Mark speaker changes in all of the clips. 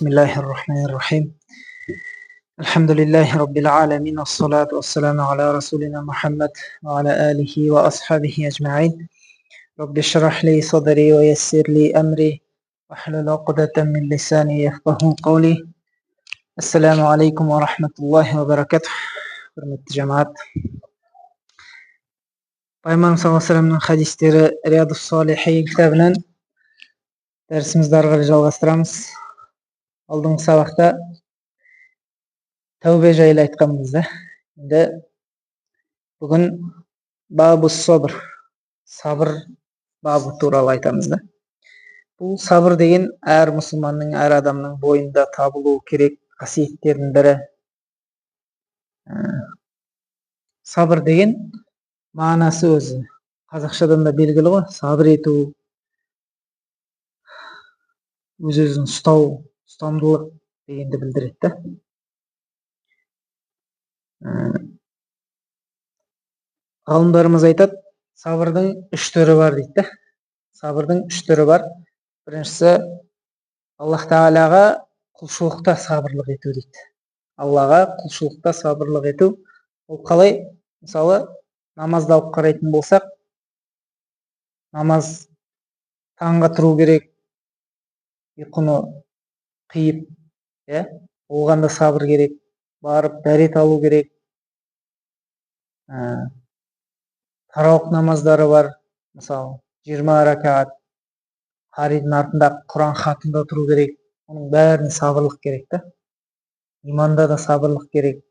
Speaker 1: بسم الله الرحمن الرحيم. الحمد لله رب العالمين، والصلاة والسلام على رسولنا محمد وعلى آله وأصحابه أجمعين. رب اشرح لي صدري ويسر لي أمري واحلل عقدة من لساني يفقه قولي. السلام عليكم ورحمة الله وبركاته. Hürmetli cemaat. Peygamber sallallahu aleyhi ve sellem'nin hadisleri Riyadus-Salihin kitabından dersimizni ары қарай жалғастырамыз. Алдыңғы сабақта тәубе жайлы айтқанбыз да. Енді бүгін бабус сабр, сабыр бабы туралы айтамыз да. Бұл сабыр деген әр мұсылманның, әр адамның бойында табылу керек қасиеттердің бірі. Сабыр деген мағынасы өзі қазақшадан да белгілі ғой. Сабыр ету, өз-өзін ұстау, ұстамдылық дегенді білдіреді да. Ғалымдарымыз айтады, сабырдың үш түрі бар дейді да. Сабырдың үш түрі бар. Біріншісі, Аллах Тағалаға құлшылықта сабырлық ету дейді. Аллаға құлшылықта сабырлық ету. Ол қалай? Мысалы, намазды алып қарайтын болсақ, намаз таңға тұру керек, ұйқыны қиып, оған да сабыр керек, барып дәрет алу керек. Тарауық намаздары бар, мысалы 20 ракағат, қаридың артында Құран хатында тұру керек. Оның бәріне сабырлық керек та. Иманда да сабырлық керек.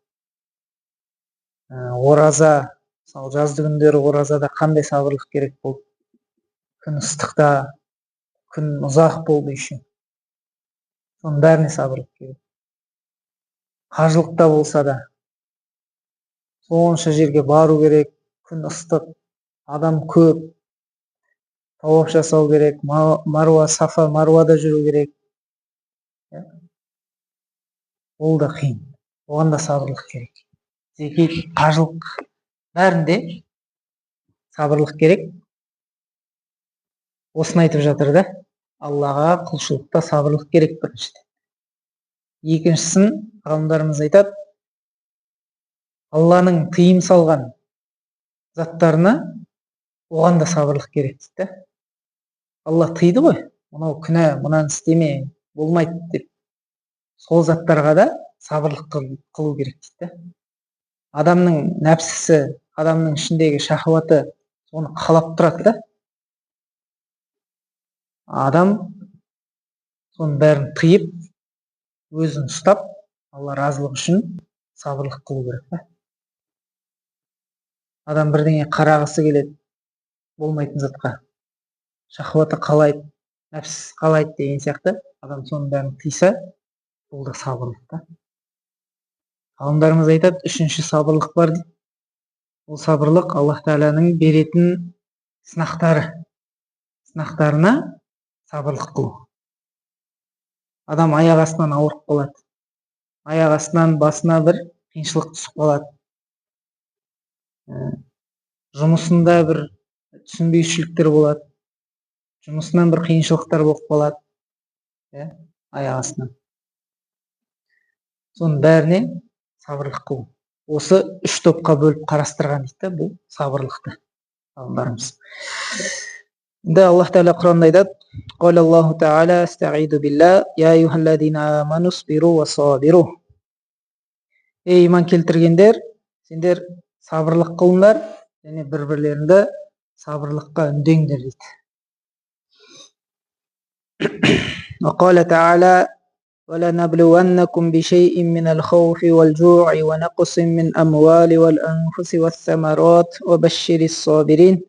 Speaker 1: Ораза, мысалы жазды күндері оразада қандай сабырлық керек болды? Күн ыстықта, күн ұзақ болды үшін. Соның бәріне сабырлық керек. Қажылықта болса да сонша жерге бару керек, күн ыстық, адам көп, тауап жасау керек, Маруа, Сафа, Маруада жүру керек. Ол да қиын. Оған да сабырлық керек. Зекет, қажылық, бәрінде сабырлық керек. Осыны айтып жатыр да. Аллаға құлшылықта сабырлық керек біріншіден. Екіншісін ғалымдарымыз айтады, Алланың тыйым салған заттарына оған да сабырлық керек дейді. Алла тыйды ғой, мынау күнә, мынаны істеме, болмайды деп. Сол заттарға да сабырлық қылу керек дейді. Адамның нәпсісі, адамның ішіндегі шахуаты соны қалап тұрады да. Адам соның бәрін тыйып, өзін ұстап, Алла разылығы үшін сабырлық қылу керек. Адам бірдеңе қарағысы келеді, болмайтын затқа. Шахуаты қалайды, нәпсі қалайды деген сияқты. Адам соның бәрін тыйса, бұл да сабырлық. Ғалымдарымыз айтады, үшінші сабырлық бар дейді. Ол сабырлық Аллах Тағаланың беретін сынақтарына сабырлық қылу. Адам аяқ астынан ауырып қалады. Аяқ астынан басына бір қиыншылық түсіп қалады. Жұмысында бір түсінбеушіліктер болады. Жұмысынан бір қиыншылықтар болып қалады. Аяқ астынан. Соның бәріне сабырлық қылу. Осы үш топқа бөліп қарастырған дейді, бұл сабырлықты ғалымдарымыз. Енді Аллах Тағала Құранда айтады, Қала Аллаху Тағала, Астағиду билла, я юхалладина аману спиру ва сабиру. Ей иман келтіргендер, сендер сабырлық қылыңдар, және бір-бірлеріңді сабырлыққа үндеңдер дейді. Қала Тағала, وَلَنَبْلُوَنَّكُمْ بِشَيْءٍ مِّنَ الْخَوْفِ وَالْجُوعِ وَنَقْصٍ مِّنَ الْأَمْوَالِ وَالْأَنفُسِ وَالثَّمَرَاتِ وَبَشِّرِ الصَّابِرِينَ.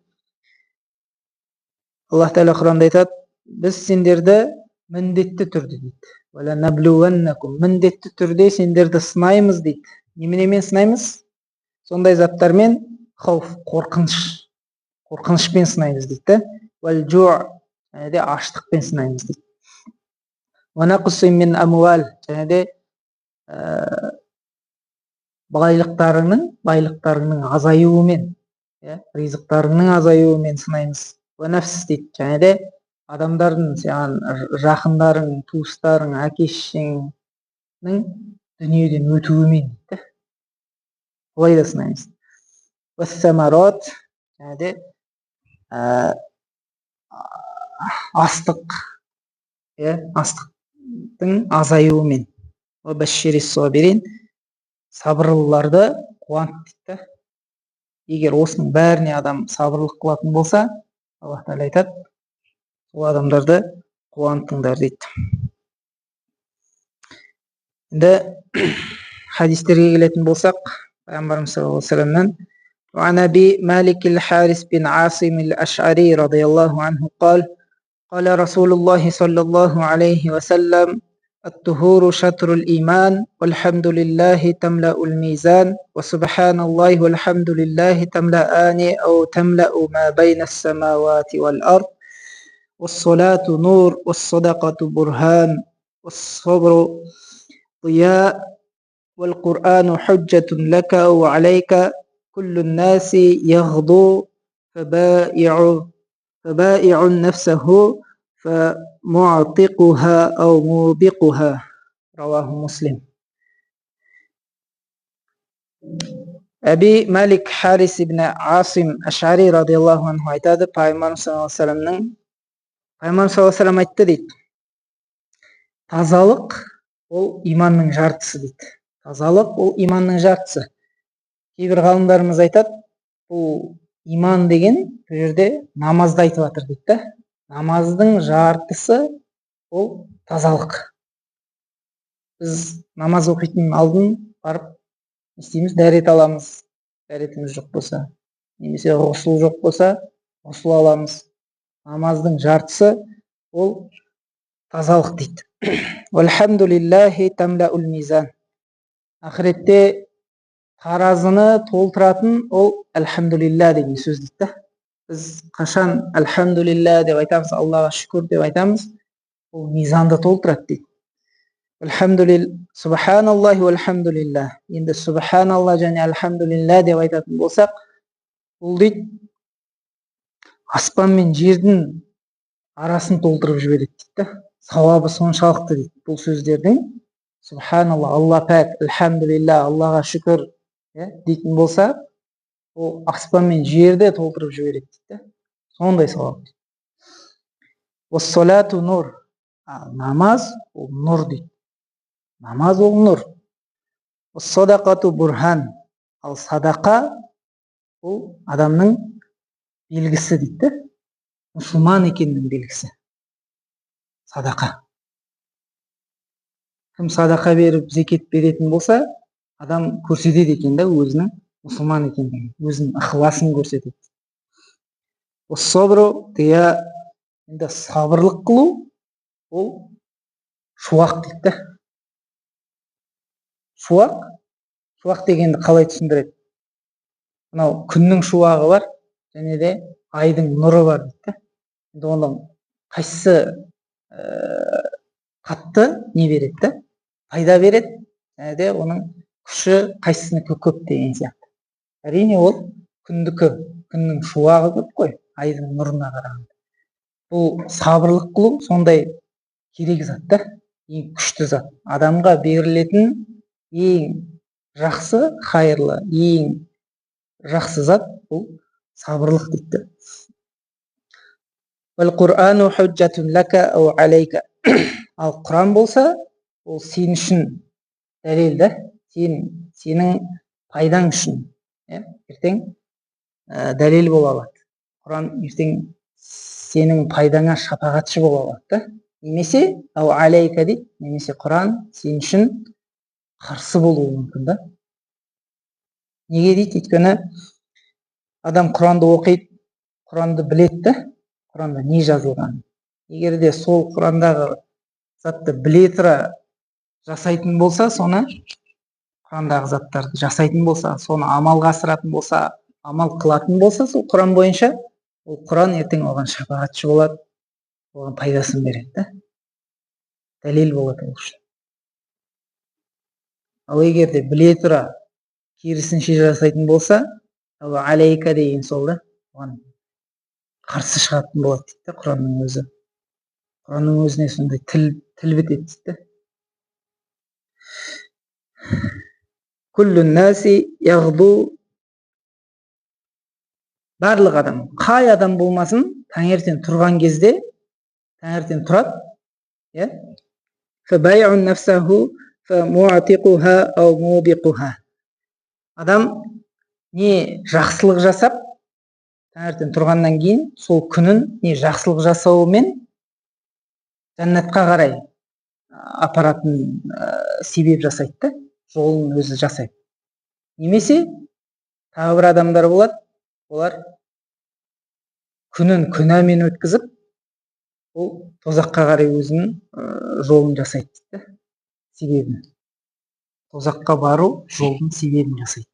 Speaker 1: Аллах Тағала Құранда айтады, біз сендерді міндетті түрде дейді. وَلَنَبْلُوَنَّكُمْ, міндетті түрде сендерді сынаймыз дейді. Неменемен сынаймыз? Сондай заттармен, хауф, қорқынышпен сынаймыз дейді. وَالْجُوعِ, және де аштықпен сынаймыз дейді. وَنَقْصٍ مِّنَ الْأَمْوَالِ, және де байлықтарының азаюымен, ризықтарының азаюымен сынаймыз. وَنَفْسِ дейді, және де адамдардың саған жақындарың, туыстарың, әке шешеңнің дүниеден өтуімен дейді. Олай да сынаймыз. Уассамарот, және астық, астықтың азаюымен. Сабырлыларды қуант дейді. Егер осының бәріне адам сабырлық қылатын болса, Аллах Тағала айтады, ол адамдарды қуантыңдар дейді. Енді хадистерге келетін болсақ, пайғамбарымыз саллаллаху алейхи вассаламнан وعن أبي مالك الحارث بن عاصم الأشعري رضي الله عنه قال قال رسول الله صلى الله عليه وسلم الطهور شطر الإيمان والحمد لله تملأ الميزان وسبحان الله والحمد لله تملأان أو تملأ ما بين السماوات والأرض والصلاة نور والصدقة برهان والصبر ضياء والقرآن حجة لك أو عليك كل الناس يغدو فبائع نفسه فمعتقها أو موبقها رواه مسلم. Әби Малик Харис ибн Асим Ашари радиаллаху анху айтады, пайғамбарымыз саллаллаху алейхи вассалам айтты дейді, тазалық ол иманның жартысы дейді. Тазалық ол иманның жартысы. Кейбір ғалымдарымыз айтады, бұл иман деген бұл жерде намазды айтып жатыр дейді. Намаздың жартысы ол тазалық. Біз намаз оқитын алдын барып істейміз, дәрет аламыз. Дәретіміз жоқ болса, немесе ғұсыл жоқ болса, ғұсыл аламыз. Намаздың жартысы ол тазалық дейді. Вальхамдулиллахи тамлаул мизан. Ақыретте таразыны толтыратын ол әлхамдулилля деген сөз дейді. Біз қашан әлхамдулилля деп айтамыз, Аллаға шүкір деп айтамыз, ол мизанды толтырады дейді. Субханаллахи вальхамдулилля. Енді субханалла және әлхамдулилля деп айтатын болсақ, ол дейді аспан мен жердің арасын толтырып жібереді дейді. Сауабы соншалықты дейді бұл сөздердің. Субханалла, Алла пәк, әлхамдулилля, Аллаға шүкір дейтін болса, ол аспан мен жерді толтырып жібереді дейді. Сондай сауап. Уассалату нур. Намаз ол нұр дейді. Намаз ол нұр. Уассадақату бурхан. Ал садақа ол адамның белгісі дейді. Мұсылман екенінің белгісі. Садақа. Кім садақа беріп зекет беретін болса, адам көрсетеді екен да өзінің мұсылман екендігін, өзінің ықыласын көрсетеді. Уассабру дия, енді сабырлық қылу ол шуақ дейді. Шуақ дегенді қалай түсіндіреді? Мынау күннің шуағы бар, және де айдың нұры бар дейді. Енді оның қайсысы қатты не береді? Пайда береді, және де оның күші қайсысынікі көп деген сияқты. Әрине ол күндікі, күннің шуағы көп қой, айдың нұрына қарағанда. Бұл сабырлық қылу сондай керек зат та, ең күшті зат. Адамға берілетін ең жақсы, хайырлы, ең жақсы зат бұл сабырлық дейді. Вал-Құрану худжатун лака ау алейка. Ал Құран болса, ол сен үшін дәлел да, сенің пайдаң үшін. Ертең дәлел бола алады. Құран ертең сенің пайдаңа шапағатшы бола алады. Немесе ау алейка дейді, немесе Құран сен үшін қарсы болуы мүмкін да. Неге дейді? Өйткені адам Құранды оқиды, Құранды біледі, Құранда не жазылған. Егер де сол Құрандағы затты біле тұра жасайтын болса, соны Құрандағы заттарды жасайтын болса, соны амалға асыратын болса, амал қылатын болса, сол Құран бойынша, ол Құран ертең оған шапағатшы болады, оған пайдасын береді. Дәлел болады ол үшін. Ал егер де біле тұра керісінше жасайтын болса, алейка деген сол да, оған қарсы шығатын болады дейді Құранның өзі. Құранның өзіне сондай тіл бітеді дейді. Күллүн наси яғду, барлық адам, қай адам болмасын, таңертең тұрған кезде, таңертең тұрады, иә? Фабайун нафсаху фамуатиқуха ау мубиқуха. Адам не жақсылық жасап, таңертең тұрғаннан кейін сол күнін не жақсылық жасауымен жәннатқа қарай апаратын себеп жасайды да, жолын өзі жасайды. Немесе тағы бір адамдар болады, олар күнін күнәмен өткізіп, ол тозаққа қарай өзінің жолын жасайды дейді, себебін. Тозаққа бару жолдың себебін жасайды.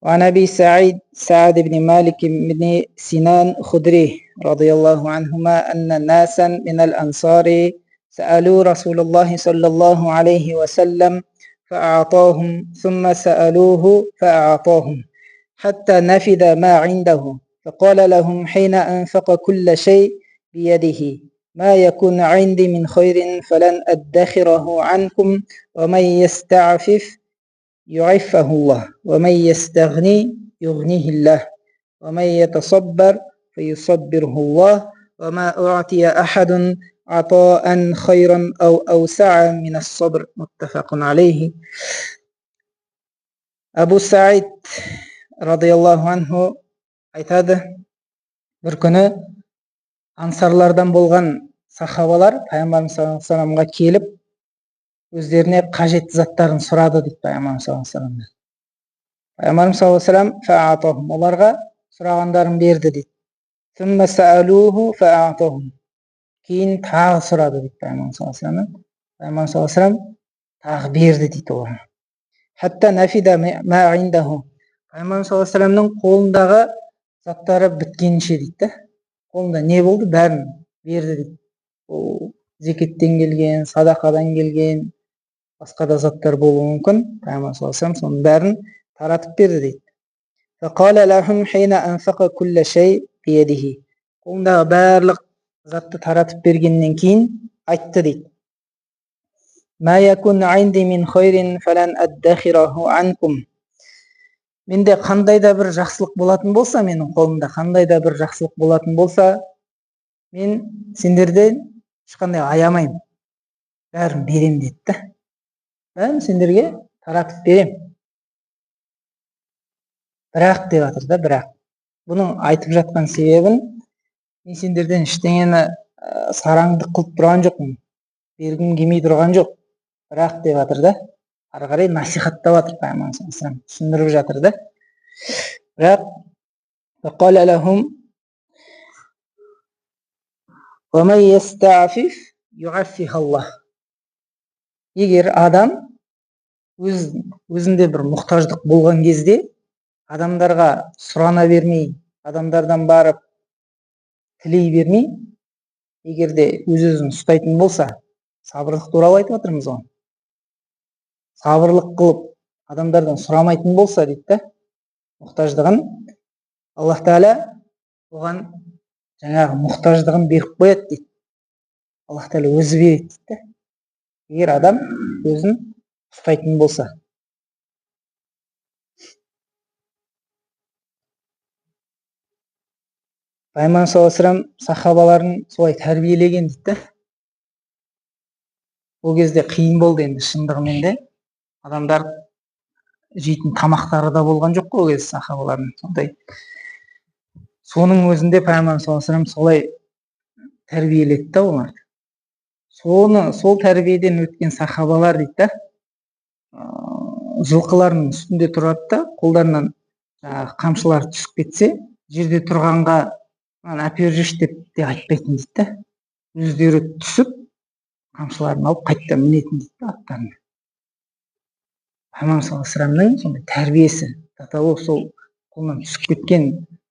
Speaker 1: وعن أبي سعد بن مالك بن سنان خدري رضي الله عنهما أن ناسا من الأنصار سألوا رسول الله صلى الله عليه وسلم فأعطاهم ثم سألوه فأعطاهم حتى نفذ ما عنده فقال لهم حين أنفق كل شيء بيده ما يكون عندي من خير فلن أدخره عنكم ومن يستعفف يعفه الله ومن يستغني يغنيه الله ومن يتصبر فيصبره الله وما أعطي أحد عطاء خيرا أو أوسع من الصبر متفق عليه. Абу Саид радиаллаху анху айтады, бір күні ансарлардан болған сахабалар пайғамбарымыз саллаллаху алейхи вассаламға келіп, өздеріне қажетті заттарын сұрады дейді пайғамбарымыз саллаллаху алейхи вассалам. Пайғамбарымыз саллаллаху алейхи вассалам фаатахум, оларға сұрағандарын берді дейді. Сумма саалуху фаатахум, кейін тағы сұрады дейді пайғамбарымыз саллаллаху алейхи вассалам. Пайғамбарымыз саллаллаху алейхи вассалам тағы берді дейді оларға. Хатта нафида ма индаху, пайғамбарымыз саллаллаху алейхи вассаламның қолындағы заттары біткенше дейді. Қолында не болды, бәрін берді дейді. Ол зекеттен келген, садақадан келген, басқа да заттар болуы мүмкін. Пайғамбар саллаллаху алейхи вассалам соның бәрін таратып берді дейді. Фақала лахум хина анфақа кулла шей биядихи, қолындағы барлық затты таратып бергеннен кейін айтты дейді. Ма якун инди мин хайрин фалан аддахираху анкум, менде қандай да бір жақсылық болатын болса, менің қолымда қандай да бір жақсылық болатын болса, мен сендерден ешқандай аямаймын, бәрін берем деді. Бәрін сендерге таратып берем. Бірақ деп жатыр да, бірақ. Бұның айтып жатқан себебін, мен сендерден ештеңені сараңдық қылып тұрған жоқпын, бергім келмей тұрған жоқ. Бірақ деп жатыр да, ары қарай насихаттап жатыр пайғамбар саллаллаху алейхи вассалам, түсіндіріп жатыр да. Бірақ фақала лахум ва ман ястафиф юаффихаллах, егер адам өзінде бір мұқтаждық болған кезде адамдарға сұрана бермей, адамдардан барып тілей бермей, егер де өз-өзін ұстайтын болса, сабырлық туралы айтып жатырмыз ғой. Сабырлық қылып адамдардан сұрамайтын болса дейді, мұқтаждығын, Аллах Тағала оған жаңағы мұқтаждығын беріп қояды дейді. Аллах Тағала өзі береді дейді, егер адам өзін ұстайтын болса. Пайғамбар саллаллаху алейхи вассалам сахабаларын солай тәрбиелеген дейді. Ол кезде қиын болды енді, шындығымен де. Адамдар жейтін тамақтары да болған жоқ қой ол кезде сахабалардың. Сондай. Соның өзінде пайғамбар саллаллаху алейхи вассалам солай тәрбиеледі да оларды. Сол тәрбиеден өткен сахабалар дейді, жылқылардың үстінде тұрады да, қолдарынан қамшылар түсіп кетсе, жерде тұрғанға әпер жүрші деп те айтпайтын дейді. Өздері түсіп, қамшыларын алып қайтадан мінетін дейді аттарына. Пайғамбар саллаллаху алейхи вассаламның сондай тәрбиесі, сол қолынан түсіп кеткен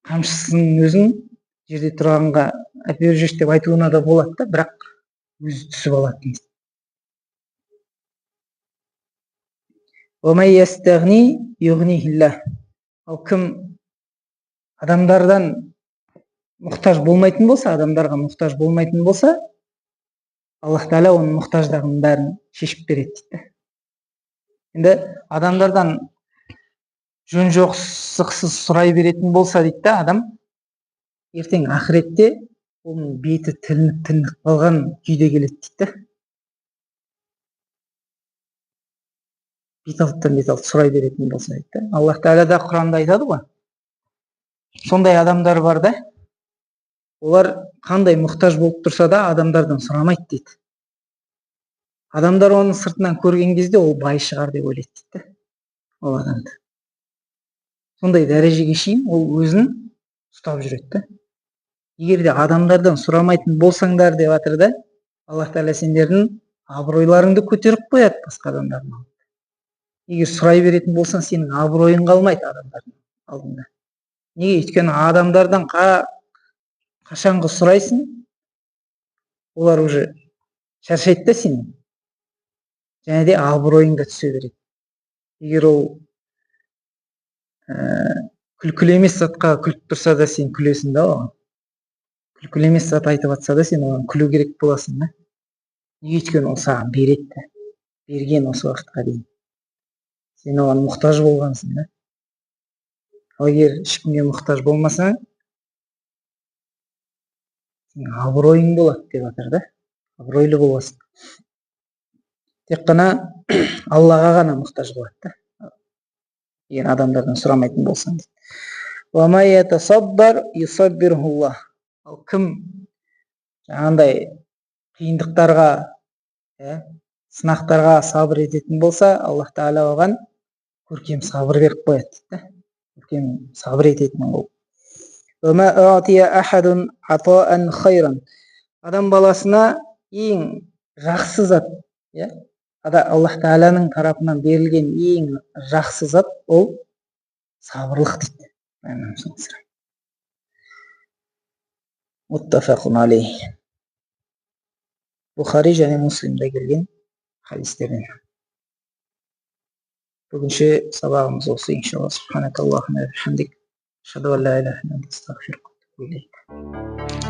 Speaker 1: қамшысының өзін жерде тұрғанға әпер жүрші деп айтуына да болады да, бірақ өзі түсіп алады дейді. Ал кім адамдардан мұқтаж болмайтын болса, адамдарға мұқтаж болмайтын болса, Аллах Тағала оның мұқтаждығының бәрін шешіп береді дейді. Енді адамдардан жөн жоқсыз сұрай беретін болса дейді да, адам ертең ақыретте оның беті тілініп қалған күйде келеді дейді. Бет алды сұрай беретін болса дейді. Аллах Тағала да Құранда айтады ғой, сондай адамдар бар да, олар қандай мұқтаж болып тұрса да адамдардан сұрамайды дейді. Адамдар оның сыртынан көрген кезде ол бай шығар деп ойлайды дейді. Ол адамды. Сондай дәрежеге шейін ол өзін ұстап жүреді. Егер де адамдардан сұрамайтын болсаңдар деп жатыр да, Аллах Тағала сендердің абыройларыңды көтеріп қояды басқа адамдардан. Егер сұрай беретін болсаң, сенің абыройың қалмайды адамдардың алдында. Неге? Өйткені адамдардан қашанғы сұрайсың, олар уже шаршайды да сенен. Және де абыройың да түсе береді. Егер ол күлкілі емес затқа күліп тұрса да сен күлесің да оған. Күлкілі емес зат айтып жатса да сен оған күлу керек боласың да. Неге? Өйткені ол саған береді. Берген осы уақытқа дейін. Сен оған мұқтаж болғансың да. Ал егер ешкімге мұқтаж болмасаң, абыройың болады деп жатыр да. Абыройлы боласың. Тек қана Аллаға ғана мұқтаж болады да. Егер адамдардан сұрамайтын болсаң. وَمَا يَتَصَبَّرْ يُصَبِّرْهُ اللَّهُ. Ал кім жаңағындай қиындықтарға, сынақтарға сабыр ететін болса, Аллах Тағала оған көркем сабыр беріп қояды дейді. Көркем сабыр ететін ол. وَمَا أُعْطِيَ أَحَدٌ عَطَاءً خَيْرًا. Адам баласына ең жақсы зат, Аллах Тағаланың тарапынан берілген ең жақсы зат ол сабырлық дейді. Muttafaqun alayh. Бухари және Муслимде келген хадистерден. Бүгінше сабағымыз осы, иншалла. Субханакаллахумма ва бихамдик, ашһаду ан ла илаха илля анта, астағфирука ва атубу илейк.